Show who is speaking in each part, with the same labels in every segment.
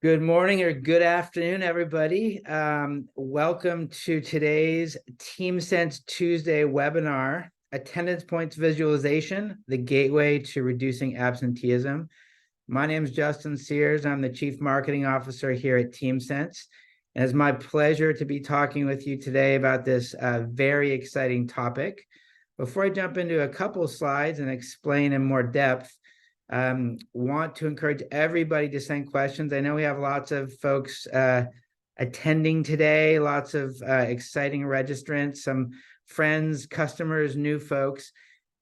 Speaker 1: Good morning or good afternoon, everybody. Welcome to today's TeamSense Tuesday webinar, Attendance Points Visualization, the Gateway to Reducing Absenteeism. My name is Justin Sears. I'm the Chief Marketing Officer here at TeamSense. And it's my pleasure to be talking with you today about this very exciting topic. Before I jump into a couple slides and explain in more depth, want to encourage everybody to send questions. I know we have lots of folks attending today, lots of exciting registrants, some friends, customers, new folks,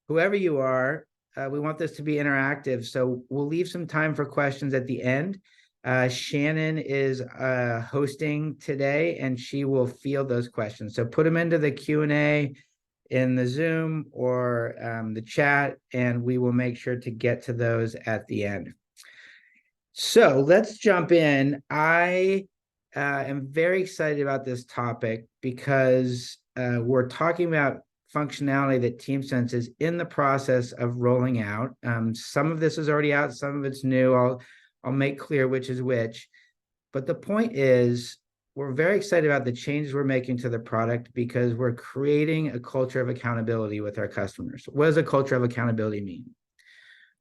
Speaker 1: whoever you are. We want this to be interactive, so we'll leave some time for questions at the end. Shannon is hosting today, and she will field those questions. So put them into the Q&A in the Zoom or the chat, and we will make sure to get to those at the end. So let's jump in. I am very excited about this topic because we're talking about functionality that TeamSense is in the process of rolling out. Some of this is already out, some of it's new. I'll make clear which is which. But the point is, we're very excited about the changes we're making to the product because we're creating a culture of accountability with our customers. What does a culture of accountability mean?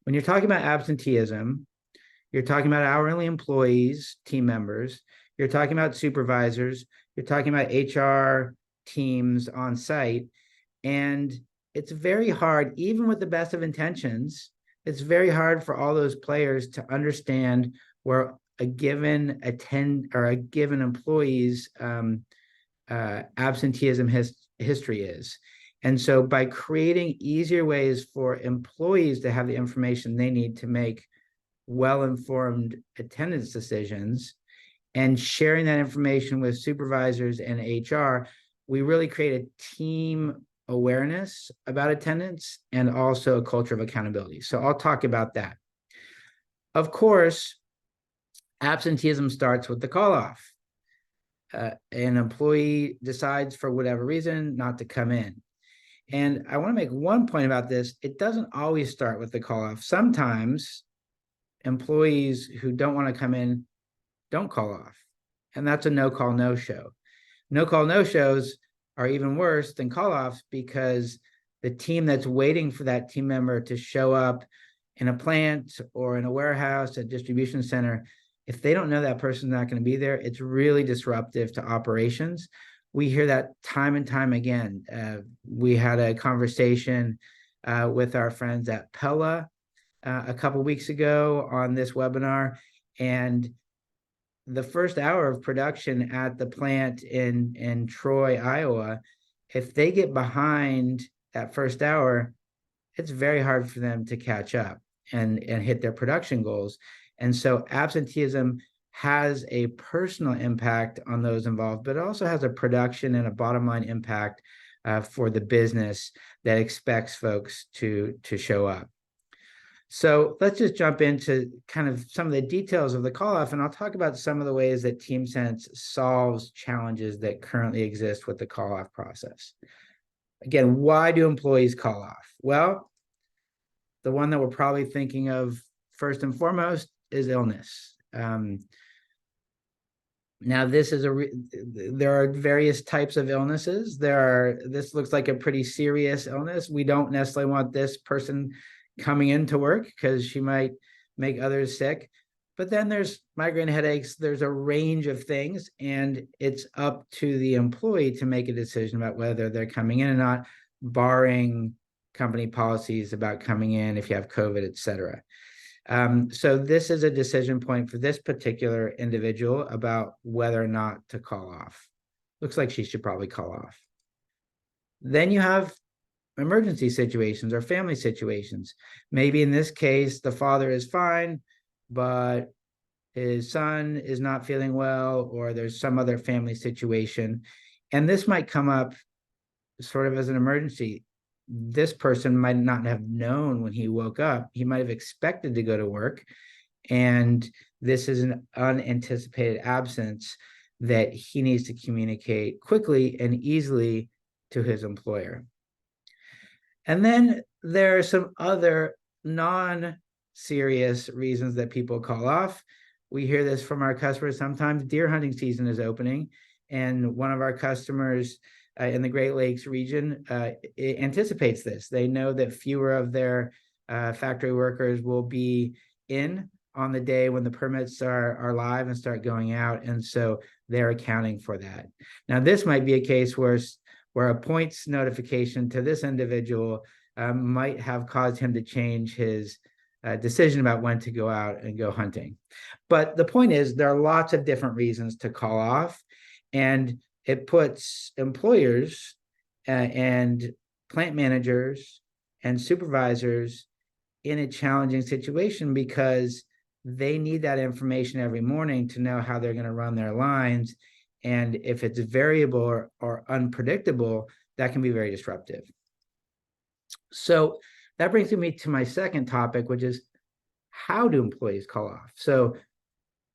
Speaker 1: When you're talking about absenteeism, you're talking about hourly employees, team members, you're talking about supervisors, you're talking about HR teams on site. And it's very hard, even with the best of intentions, it's very hard for all those players to understand where a given employee's absenteeism history is. And so by creating easier ways for employees to have the information they need to make well-informed attendance decisions and sharing that information with supervisors and HR, we really create a team awareness about attendance and also a culture of accountability. So I'll talk about that. Of course, absenteeism starts with the call-off. An employee decides for whatever reason not to come in. And I want to make one point about this. It doesn't always start with the call-off. Sometimes employees who don't want to come in don't call off. And that's a no-call, no-show. No-call, no-shows are even worse than call-offs because the team that's waiting for that team member to show up in a plant or in a warehouse, a distribution center, if they don't know that person's not going to be there, it's really disruptive to operations. We hear that time and time again. We had a conversation with our friends at Pella a couple weeks ago on this webinar, and the first hour of production at the plant in Troy, Iowa, if they get behind that first hour, it's very hard for them to catch up and hit their production goals. And so absenteeism has a personal impact on those involved, but it also has a production and a bottom line impact for the business that expects folks to show up. So let's just jump into kind of some of the details of the call-off, and I'll talk about some of the ways that TeamSense solves challenges that currently exist with the call-off process. Again, why do employees call off? Well, the one that we're probably thinking of first and foremost is illness. Now, this is there are various types of illnesses. This looks like a pretty serious illness. We don't necessarily want this person coming into work because she might make others sick. But then there's migraine headaches. There's a range of things, and it's up to the employee to make a decision about whether they're coming in or not, barring company policies about coming in if you have COVID, et cetera. So this is a decision point for this particular individual about whether or not to call off. Looks like she should probably call off. Then you have emergency situations or family situations. Maybe in this case, the father is fine, but his son is not feeling well, or there's some other family situation. And this might come up sort of as an emergency. This person might not have known when he woke up. He might have expected to go to work, and this is an unanticipated absence that he needs to communicate quickly and easily to his employer. And then there are some other non-serious reasons that people call off. we hear this from our customers. Sometimes deer hunting season is opening, and one of our customers in the Great Lakes region anticipates this. They know that fewer of their factory workers will be in on the day when the permits are live and start going out, and so they're accounting for that. Now, this might be a case where a points notification to this individual might have caused him to change his decision about when to go out and go hunting. But the point is, there are lots of different reasons to call off, and it puts employers and plant managers and supervisors in a challenging situation because they need that information every morning to know how they're going to run their lines. And if it's variable or unpredictable, that can be very disruptive. So that brings me to my second topic, which is how do employees call off? So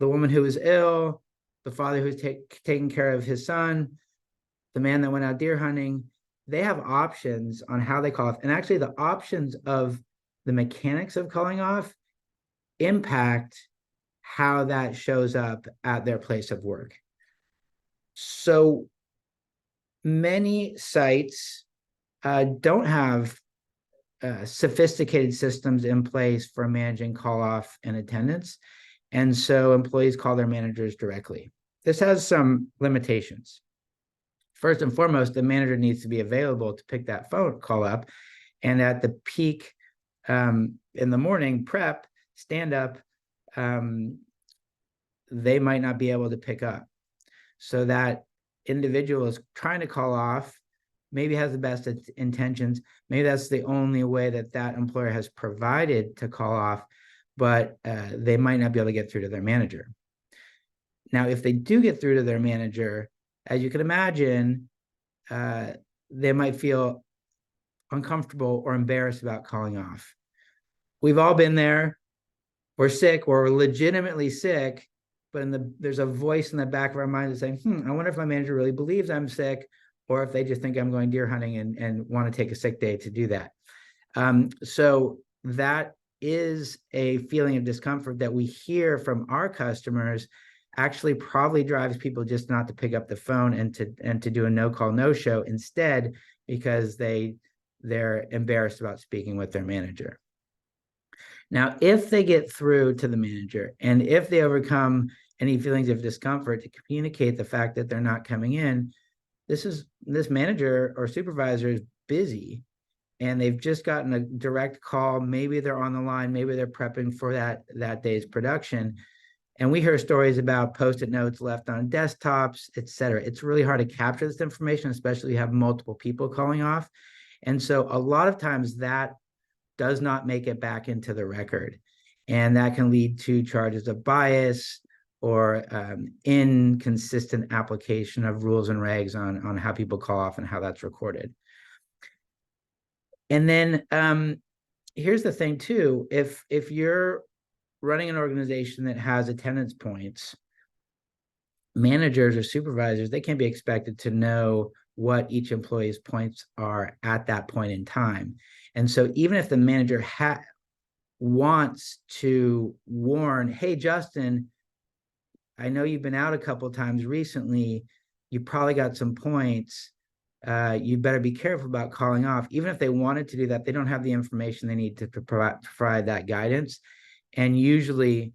Speaker 1: the woman who is ill, the father who's taking care of his son, the man that went out deer hunting, they have options on how they call off. And actually the options of the mechanics of calling off impact how that shows up at their place of work. So many sites don't have sophisticated systems in place for managing call off and attendance. And so employees call their managers directly. This has some limitations. First and foremost, the manager needs to be available to pick that phone call up. And at the peak in the morning prep, stand up, they might not be able to pick up. So that individual is trying to call off, maybe has the best intentions. Maybe that's the only way that that employer has provided to call off, but they might not be able to get through to their manager. Now, if they do get through to their manager, as you can imagine, they might feel uncomfortable or embarrassed about calling off. We've all been there. We're sick, or we're legitimately sick, but there's a voice in the back of our mind that's saying, I wonder if my manager really believes I'm sick, or if they just think I'm going deer hunting and want to take a sick day to do that. So that is a feeling of discomfort that we hear from our customers, actually probably drives people just not to pick up the phone and to do a no call, no show instead, because they're embarrassed about speaking with their manager. Now, if they get through to the manager and if they overcome any feelings of discomfort to communicate the fact that they're not coming in, this manager or supervisor is busy and they've just gotten a direct call. Maybe they're on the line, maybe they're prepping for that day's production. And we hear stories about Post-it notes left on desktops, et cetera. It's really hard to capture this information, especially if you have multiple people calling off. And so a lot of times that does not make it back into the record. And that can lead to charges of bias or inconsistent application of rules and regs on how people call off and how that's recorded. And then here's the thing too, if you're running an organization that has attendance points, managers or supervisors, they can't be expected to know what each employee's points are at that point in time. And so even if the manager wants to warn, hey, Justin, I know you've been out a couple of times recently, you probably got some points, you better be careful about calling off. Even if they wanted to do that, they don't have the information they need to provide that guidance. And usually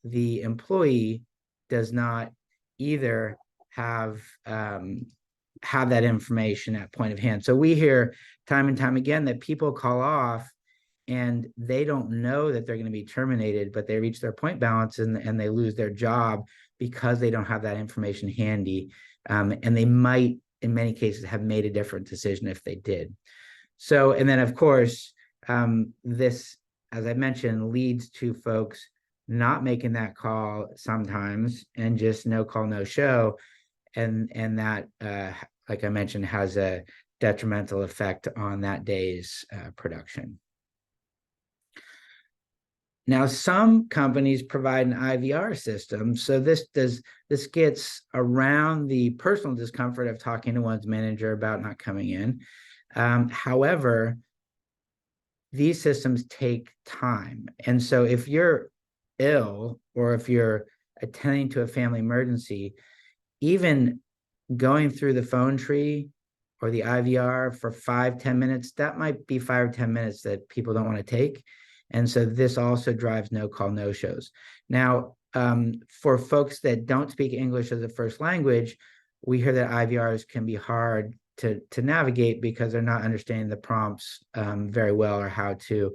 Speaker 1: the employee does not either have that information at point of hand. So we hear time and time again that people call off and they don't know that they're going to be terminated, but they reach their point balance and they lose their job because they don't have that information handy. And they might, in many cases, have made a different decision if they did. So, and then of course, this, as I mentioned, leads to folks not making that call sometimes and just no call, no show. And that, like I mentioned, has a detrimental effect on that day's production. Now, some companies provide an IVR system. So this gets around the personal discomfort of talking to one's manager about not coming in. However, these systems take time. And so if you're ill or if you're attending to a family emergency, even going through the phone tree or the IVR for 5-10 minutes, that might be 5 or 10 minutes that people don't want to take. And so this also drives no call, no shows. Now, for folks that don't speak English as a first language, we hear that IVRs can be hard to navigate because they're not understanding the prompts very well, or how to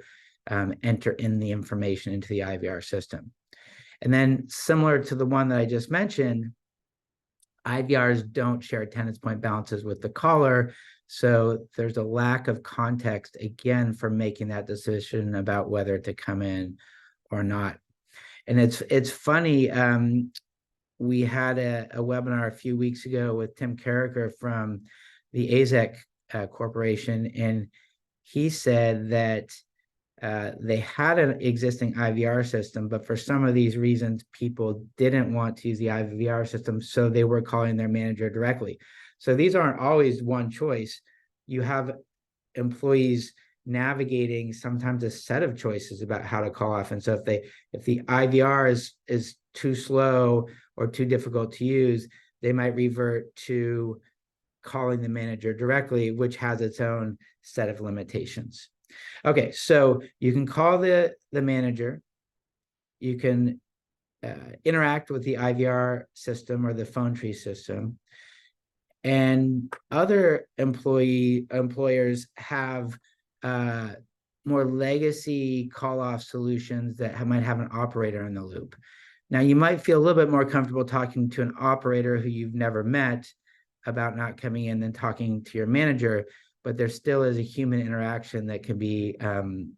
Speaker 1: enter in the information into the IVR system. And then, similar to the one that I just mentioned, IVRs don't share attendance point balances with the caller. So there's a lack of context, again, for making that decision about whether to come in or not. And it's funny. We had a webinar a few weeks ago with Tim Carricker from the AZEC Corporation, and he said that they had an existing IVR system, but for some of these reasons, people didn't want to use the IVR system, so they were calling their manager directly. So these aren't always one choice. You have employees navigating sometimes a set of choices about how to call off. And so if the IVR is too slow or too difficult to use, they might revert to calling the manager directly, which has its own set of limitations. Okay, so you can call the manager, you can interact with the IVR system or the phone tree system, and other employers have more legacy call-off solutions that might have an operator in the loop. Now, you might feel a little bit more comfortable talking to an operator who you've never met about not coming in than talking to your manager, but there still is a human interaction that can be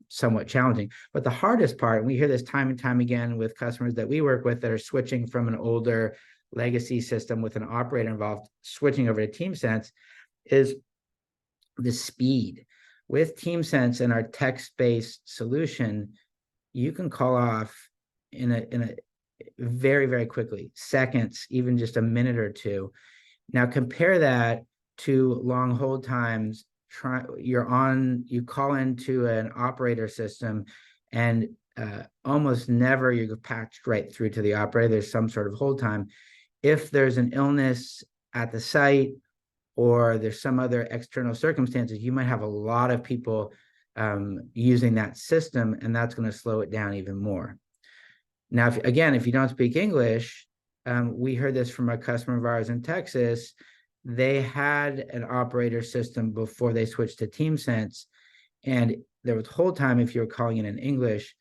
Speaker 1: somewhat challenging. But the hardest part, and we hear this time and time again with customers that we work with that are switching from an older legacy system with an operator involved, switching over to TeamSense, is the speed. With TeamSense and our text-based solution, you can call off in a very, very quickly, seconds, even just a minute or two. Now compare that to long hold times. You call into an operator system, and almost never you're patched right through to the operator. There's some sort of hold time. If there's an illness at the site or there's some other external circumstances, you might have a lot of people using that system, and that's going to slow it down even more. Now, if you don't speak English, we heard this from a customer of ours in Texas. They had an operator system before they switched to TeamSense, and there was hold time if you were calling in English.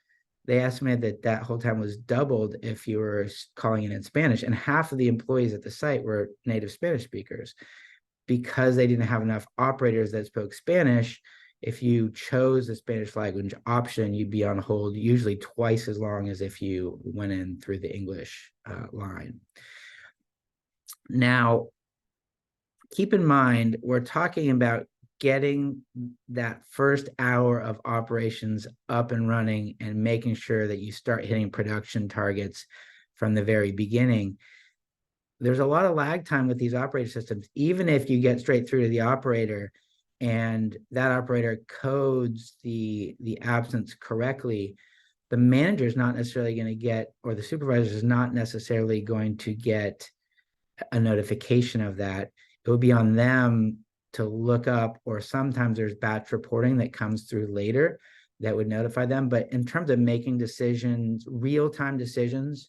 Speaker 1: They estimated that hold time was doubled if you were calling in Spanish, and half of the employees at the site were native Spanish speakers. Because they didn't have enough operators that spoke Spanish, if you chose the Spanish language option, you'd be on hold usually twice as long as if you went in through the English line. Now, keep in mind, we're talking about getting that first hour of operations up and running and making sure that you start hitting production targets from the very beginning. There's a lot of lag time with these operator systems. Even if you get straight through to the operator and that operator codes the absence correctly, the manager is not necessarily going to get, or the supervisor is not necessarily going to get a notification of that. It would be on them to look up, or sometimes there's batch reporting that comes through later that would notify them. But in terms of making decisions, real-time decisions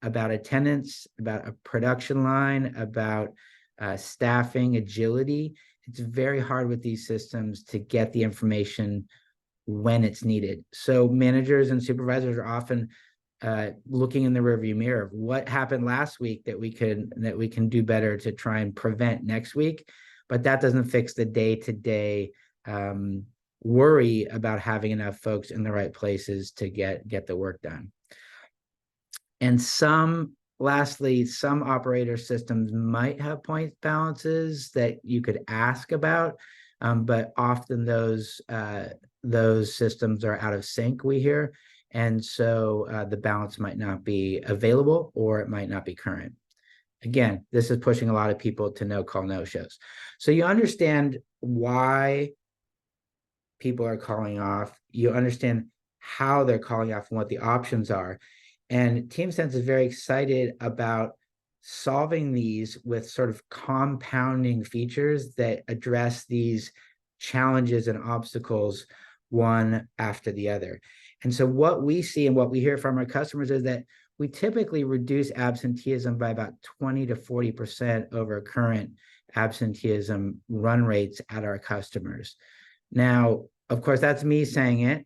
Speaker 1: about attendance, about a production line, about staffing, agility, it's very hard with these systems to get the information when it's needed. So managers and supervisors are often looking in the rearview mirror of what happened last week that we can do better to try and prevent next week. But that doesn't fix the day-to-day worry about having enough folks in the right places to get the work done. And lastly, some operator systems might have point balances that you could ask about, but often those systems are out of sync, we hear. And so the balance might not be available, or it might not be current. Again, this is pushing a lot of people to no call, no shows. So you understand why people are calling off. You understand how they're calling off and what the options are. And TeamSense is very excited about solving these with sort of compounding features that address these challenges and obstacles one after the other. And so what we see and what we hear from our customers is that we typically reduce absenteeism by about 20 to 40% over current absenteeism run rates at our customers. Now, of course, that's me saying it.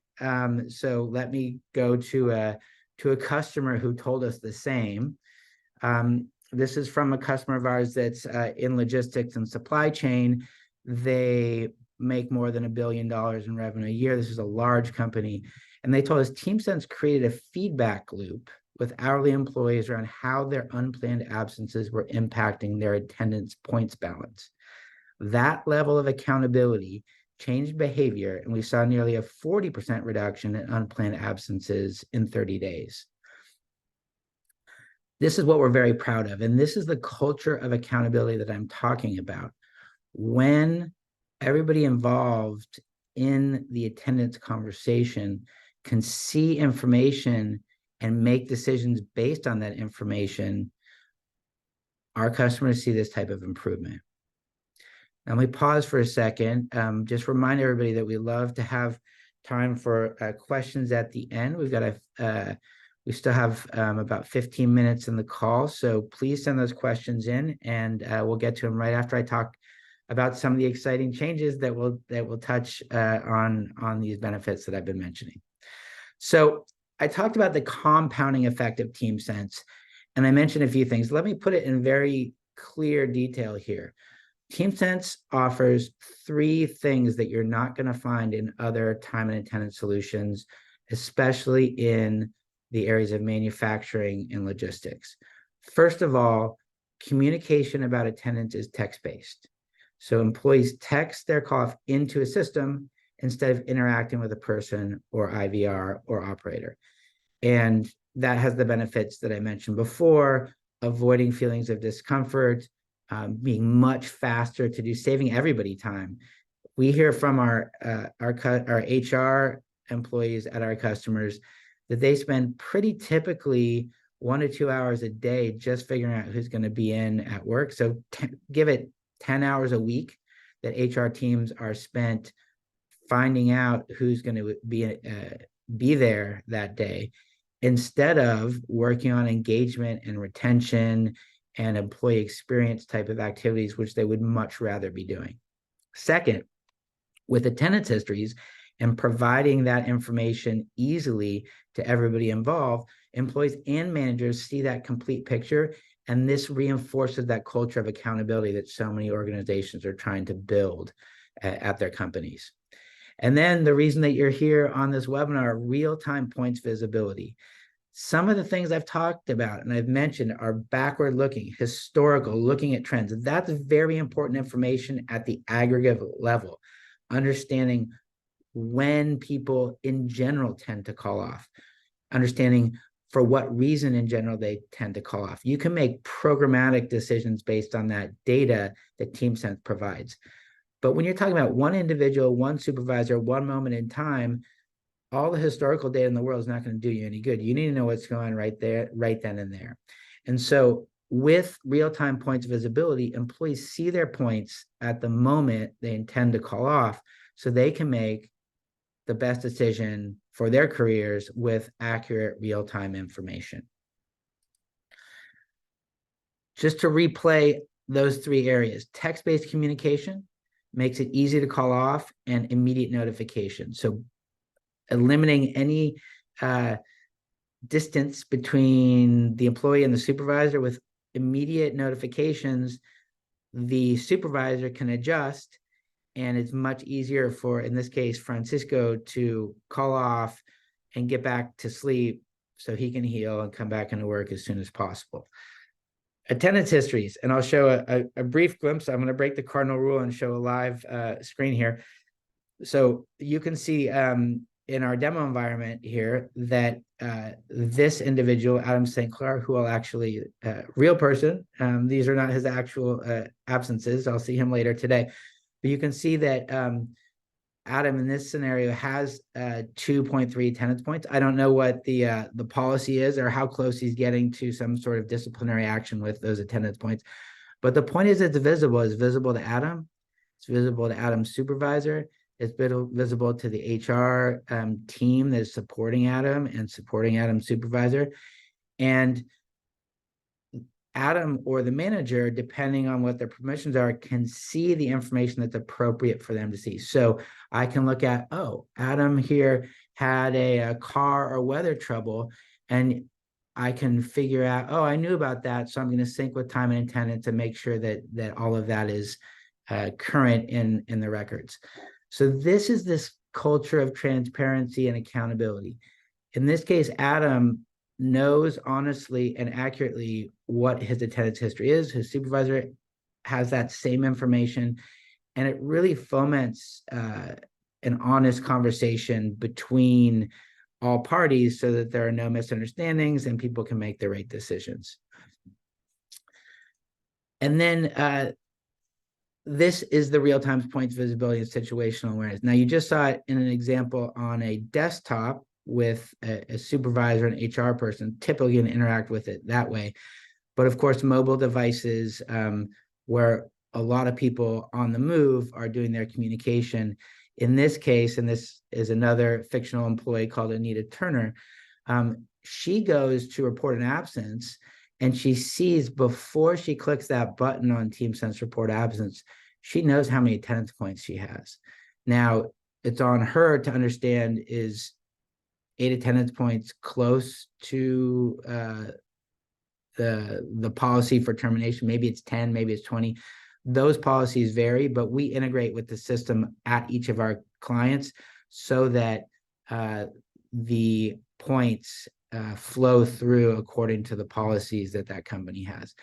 Speaker 1: So let me go to a customer who told us the same. This is from a customer of ours that's in logistics and supply chain. They make more than $1 billion in revenue a year. This is a large company. And they told us TeamSense created a feedback loop with hourly employees around how their unplanned absences were impacting their attendance points balance. That level of accountability changed behavior, and we saw nearly a 40% reduction in unplanned absences in 30 days. This is what we're very proud of, and this is the culture of accountability that I'm talking about. When everybody involved in the attendance conversation can see information and make decisions based on that information, our customers see this type of improvement. Now, let me pause for a second. Just remind everybody that we love to have time for questions at the end. We still have about 15 minutes in the call, so please send those questions in, and we'll get to them right after I talk about some of the exciting changes that will touch on these benefits that I've been mentioning. So I talked about the compounding effect of TeamSense, and I mentioned a few things. Let me put it in very clear detail here. TeamSense offers 3 things that you're not going to find in other time and attendance solutions, especially in the areas of manufacturing and logistics. First of all, communication about attendance is text-based. So employees text their call off into a system instead of interacting with a person or IVR or operator. And that has the benefits that I mentioned before, avoiding feelings of discomfort, being much faster to do, saving everybody time. We hear from our HR employees at our customers that they spend pretty typically 1 to 2 hours a day just figuring out who's going to be in at work. So give it 10 hours a week that HR teams are spent finding out who's going to be there that day, instead of working on engagement and retention and employee experience type of activities, which they would much rather be doing. Second, with attendance histories and providing that information easily to everybody involved, employees and managers see that complete picture, and this reinforces that culture of accountability that so many organizations are trying to build at their companies. And then the reason that you're here on this webinar, real-time points visibility. Some of the things I've talked about and I've mentioned are backward-looking, historical, looking at trends. That's very important information at the aggregate level, understanding when people in general tend to call off, understanding for what reason in general they tend to call off. You can make programmatic decisions based on that data that TeamSense provides. But when you're talking about one individual, one supervisor, one moment in time, all the historical data in the world is not going to do you any good. You need to know what's going on right there, right then and there. And so with real-time points visibility, employees see their points at the moment they intend to call off, so they can make the best decision for their careers with accurate real-time information. Just to replay those 3 areas, text-based communication makes it easy to call off and immediate notification. So eliminating any distance between the employee and the supervisor with immediate notifications, the supervisor can adjust, and it's much easier for, in this case, Francisco to call off and get back to sleep so he can heal and come back into work as soon as possible. Attendance histories, and I'll show a brief glimpse. I'm going to break the cardinal rule and show a live screen here. So you can see in our demo environment here that this individual, Adam St. Clair, who will actually, real person, these are not his actual absences. I'll see him later today. But you can see that Adam in this scenario has 2.3 attendance points. I don't know what the policy is or how close he's getting to some sort of disciplinary action with those attendance points. But the point is, it's visible. It's visible to Adam. It's visible to Adam's supervisor. It's visible to the HR team that is supporting Adam and supporting Adam's supervisor. And Adam or the manager, depending on what their permissions are, can see the information that's appropriate for them to see. So I can look at, oh, Adam here had a car or weather trouble, and I can figure out, oh, I knew about that, so I'm going to sync with time and attendance and make sure that all of that is current in the records. So this is this culture of transparency and accountability. In this case, Adam knows honestly and accurately what his attendance history is. His supervisor has that same information, and it really foments an honest conversation between all parties so that there are no misunderstandings and people can make the right decisions. And then this is the real-time points visibility and situational awareness. Now, you just saw it in an example on a desktop with a supervisor and HR person, typically going to interact with it that way. But of course, mobile devices where a lot of people on the move are doing their communication. In this case, and this is another fictional employee called Anita Turner, she goes to report an absence, and she sees before she clicks that button on TeamSense Report Absence, she knows how many attendance points she has. Now, it's on her to understand, is 8 attendance points close to the policy for termination? Maybe it's 10, maybe it's 20. Those policies vary, but we integrate with the system at each of our clients so that the points flow through according to the policies that company has.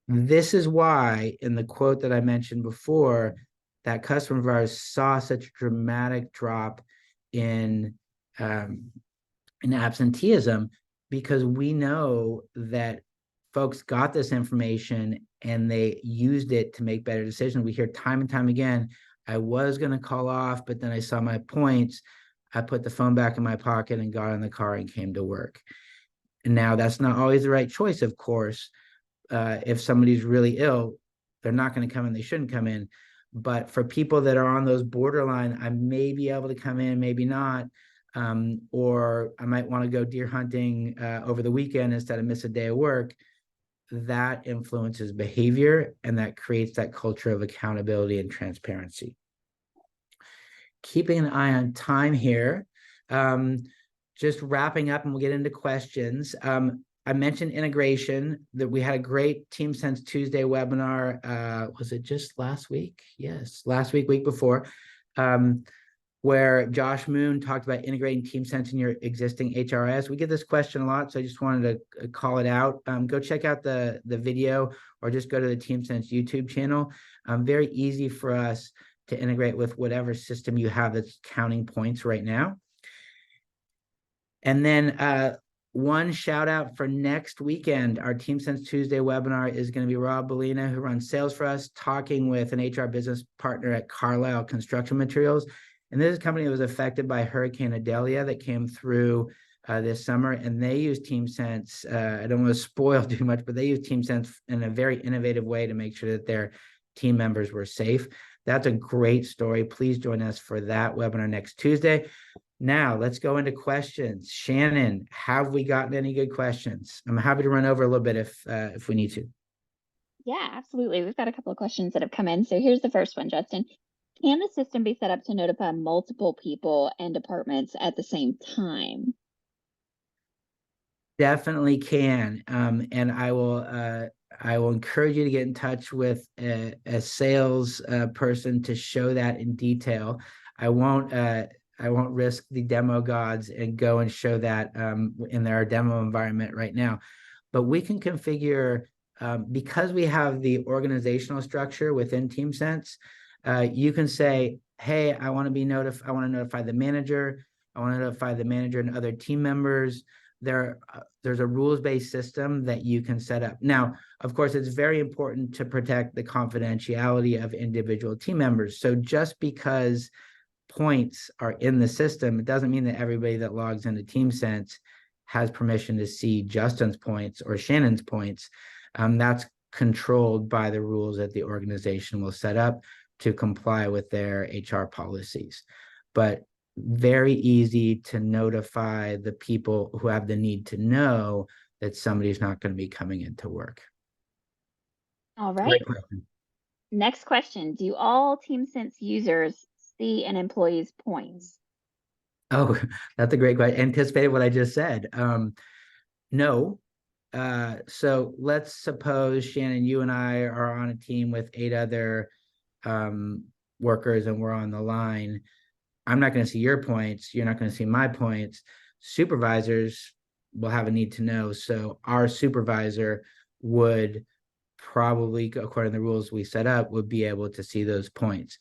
Speaker 1: This is why, in the quote that I mentioned before, that customer of ours saw such a dramatic drop in absenteeism, because we know that folks got this information and they used it to make better decisions. We hear time and time again, I was going to call off, but then I saw my points. I put the phone back in my pocket and got in the car and came to work. And now that's not always the right choice, of course. If somebody's really ill, they're not going to come in, they shouldn't come in. But for people that are on those borderline, I may be able to come in, maybe not. Or I might want to go deer hunting over the weekend instead of miss a day of work. That influences behavior, and that creates that culture of accountability and transparency. Keeping an eye on time here, just wrapping up, and we'll get into questions. I mentioned integration, that we had a great TeamSense Tuesday webinar. Was it just last week? Yes, last week, week before. Where Josh Moon talked about integrating TeamSense in your existing HRS. We get this question a lot, so I just wanted to call it out. Go check out the video, or just go to the TeamSense YouTube channel. Very easy for us to integrate with whatever system you have that's counting points right now. And then one shout out for next weekend, our TeamSense Tuesday webinar is going to be Rob Bellina, who runs sales for us, talking with an HR business partner at Carlisle Construction Materials. And this is a company that was affected by Hurricane Idalia that came through this summer, and they use TeamSense. I don't want to spoil too much, but they use TeamSense in a very innovative way to make sure that their team members were safe. That's a great story. Please join us for that webinar next Tuesday. Now, let's go into questions. Shannon, have we gotten any good questions? I'm happy to run over a little bit if we need to.
Speaker 2: Yeah, absolutely. We've got a couple of questions that have come in. So here's the first one, Justin. Can the system be set up to notify multiple people and departments at the same time?
Speaker 1: Definitely can. And I will encourage you to get in touch with a sales person to show that in detail. I won't risk the demo gods and go and show that in our demo environment right now. But we can configure, because we have the organizational structure within TeamSense, you can say, hey, I want to notify the manager. I want to notify the manager and other team members. There's a rules-based system that you can set up. Now, of course, it's very important to protect the confidentiality of individual team members. So just because points are in the system, it doesn't mean that everybody that logs into TeamSense has permission to see Justin's points or Shannon's points. That's controlled by the rules that the organization will set up to comply with their HR policies. But very easy to notify the people who have the need to know that somebody's not going to be coming into work.
Speaker 2: All right.
Speaker 1: Great question.
Speaker 2: Next question. Do all TeamSense users see an employee's points?
Speaker 1: Oh, that's a great question. Anticipated what I just said. No. So let's suppose, Shannon, you and I are on a team with 8 other workers and we're on the line. I'm not going to see your points. You're not going to see my points. Supervisors will have a need to know. So our supervisor would probably, according to the rules we set up, would be able to see those points.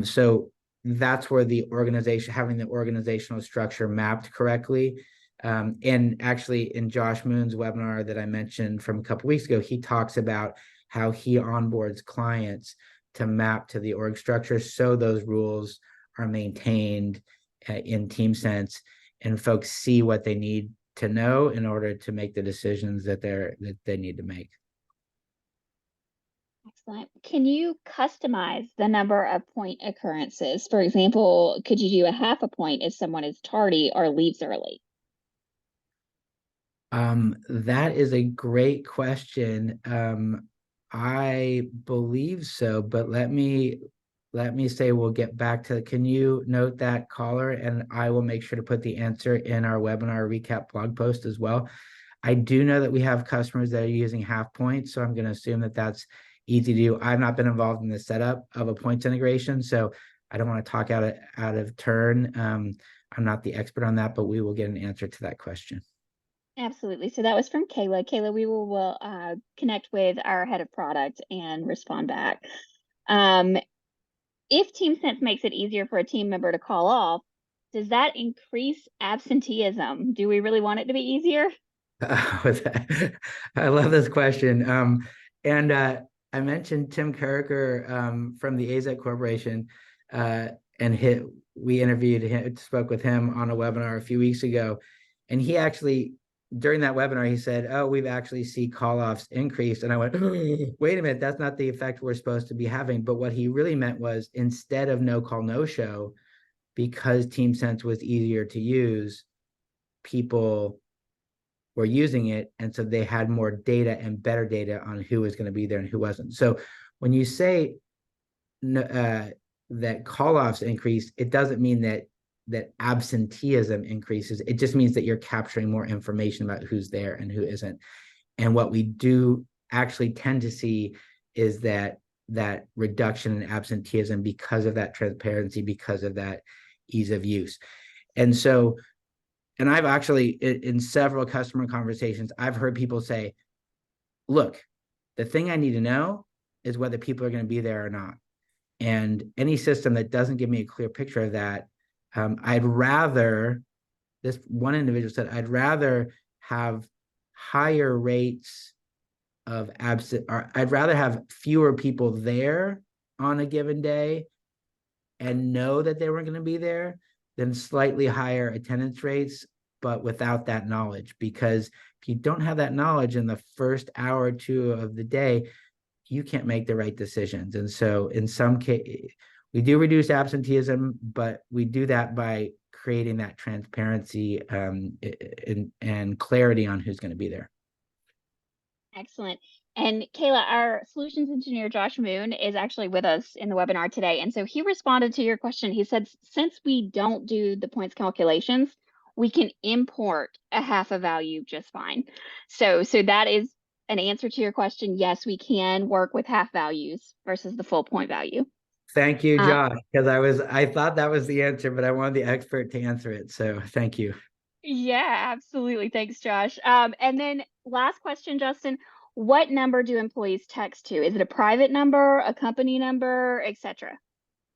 Speaker 1: So that's where the organization, having the organizational structure mapped correctly. And actually in Josh Moon's webinar that I mentioned from a couple of weeks ago, he talks about how he onboards clients to map to the org structure so those rules are maintained in TeamSense and folks see what they need to know in order to make the decisions that they need to make.
Speaker 2: Excellent. Can you customize the number of point occurrences? For example, could you do a half a point if someone is tardy or leaves early?
Speaker 1: That is a great question. I believe so, but let me say we'll get back to, can you note that, caller, and I will make sure to put the answer in our webinar recap blog post as well. I do know that we have customers that are using half points, so I'm going to assume that that's easy to do. I've not been involved in the setup of a points integration, so I don't want to talk out of turn. I'm not the expert on that, but we will get an answer to that question.
Speaker 2: Absolutely. So that was from Kayla. Kayla, we will connect with our head of product and respond back. If TeamSense makes it easier for a team member to call off, does that increase absenteeism? Do we really want it to be easier?
Speaker 1: I love this question. And I mentioned Tim Carricker from the AZ Corporation, and we interviewed him, spoke with him on a webinar a few weeks ago, and he actually, during that webinar, he said, "Oh, we've actually seen call-offs increase," and I went, "Wait a minute, that's not the effect we're supposed to be having." But what he really meant was, instead of no call, no show, because TeamSense was easier to use, people were using it, and so they had more data and better data on who was going to be there and who wasn't. So when you say that call-offs increase, it doesn't mean that absenteeism increases. It just means that you're capturing more information about who's there and who isn't. And what we do actually tend to see is that reduction in absenteeism because of that transparency, because of that ease of use. And so, and I've actually, in several customer conversations, I've heard people say, look, the thing I need to know is whether people are going to be there or not. And any system that doesn't give me a clear picture of that, I'd rather, this one individual said, I'd rather have higher rates of absent, or I'd rather have fewer people there on a given day and know that they were going to be there than slightly higher attendance rates, but without that knowledge. Because if you don't have that knowledge in the first hour or two of the day, you can't make the right decisions. And so in some case, we do reduce absenteeism, but we do that by creating that transparency and clarity on who's going to be there.
Speaker 2: Excellent. And Kayla, our solutions engineer, Josh Moon, is actually with us in the webinar today. And so he responded to your question. He said, since we don't do the points calculations, we can import a half a value just fine. So that is an answer to your question. Yes, we can work with half values versus the full point value.
Speaker 1: Thank you, Josh, because I thought that was the answer, but I wanted the expert to answer it. So thank you.
Speaker 2: Yeah, absolutely. Thanks, Josh. And then last question, Justin, what number do employees text to? Is it a private number, a company number, etc.?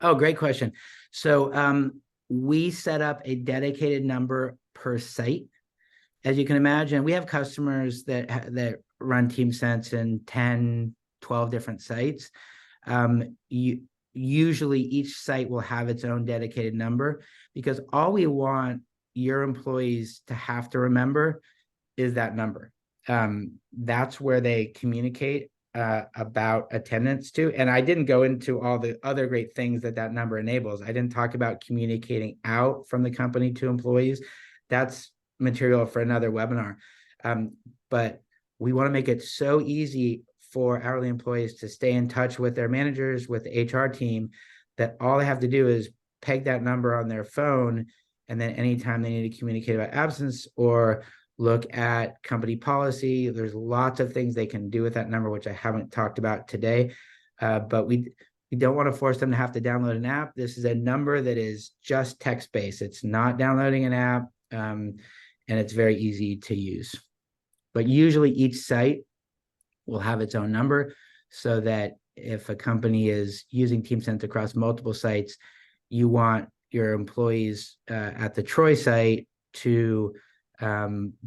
Speaker 1: Oh, great question. So we set up a dedicated number per site. As you can imagine, we have customers that run TeamSense in 10, 12 different sites. usually each site will have its own dedicated number, because all we want your employees to have to remember is that number. That's where they communicate about attendance to. And I didn't go into all the other great things that that number enables. I didn't talk about communicating out from the company to employees. That's material for another webinar. But we want to make it so easy for hourly employees to stay in touch with their managers, with the HR team, that all they have to do is peg that number on their phone. And then anytime they need to communicate about absence or look at company policy, there's lots of things they can do with that number, which I haven't talked about today. But we don't want to force them to have to download an app. This is a number that is just text-based. It's not downloading an app, and it's very easy to use. But usually each site will have its own number, so that if a company is using TeamSense across multiple sites, you want your employees at the Troy site to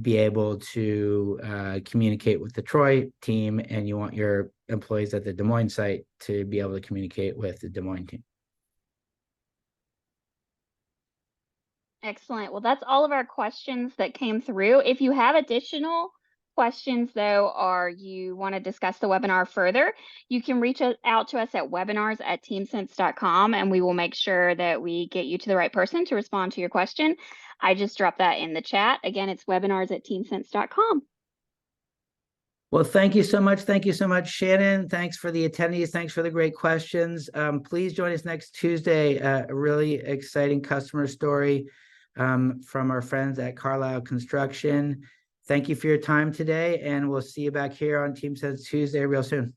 Speaker 1: be able to communicate with the Troy team, and you want your employees at the Des Moines site to be able to communicate with the Des Moines team.
Speaker 2: Excellent. Well, that's all of our questions that came through. If you have additional questions, though, or you want to discuss the webinar further, you can reach out to us at webinars@teamsense.com, and we will make sure that we get you to the right person to respond to your question. I just dropped that in the chat. Again, it's webinars@teamsense.com.
Speaker 1: Well, thank you so much. Thank you so much, Shannon. Thanks for the attendees. Thanks for the great questions. Please join us next Tuesday. A really exciting customer story from our friends at Carlisle Construction. Thank you for your time today, and we'll see you back here on TeamSense Tuesday real soon.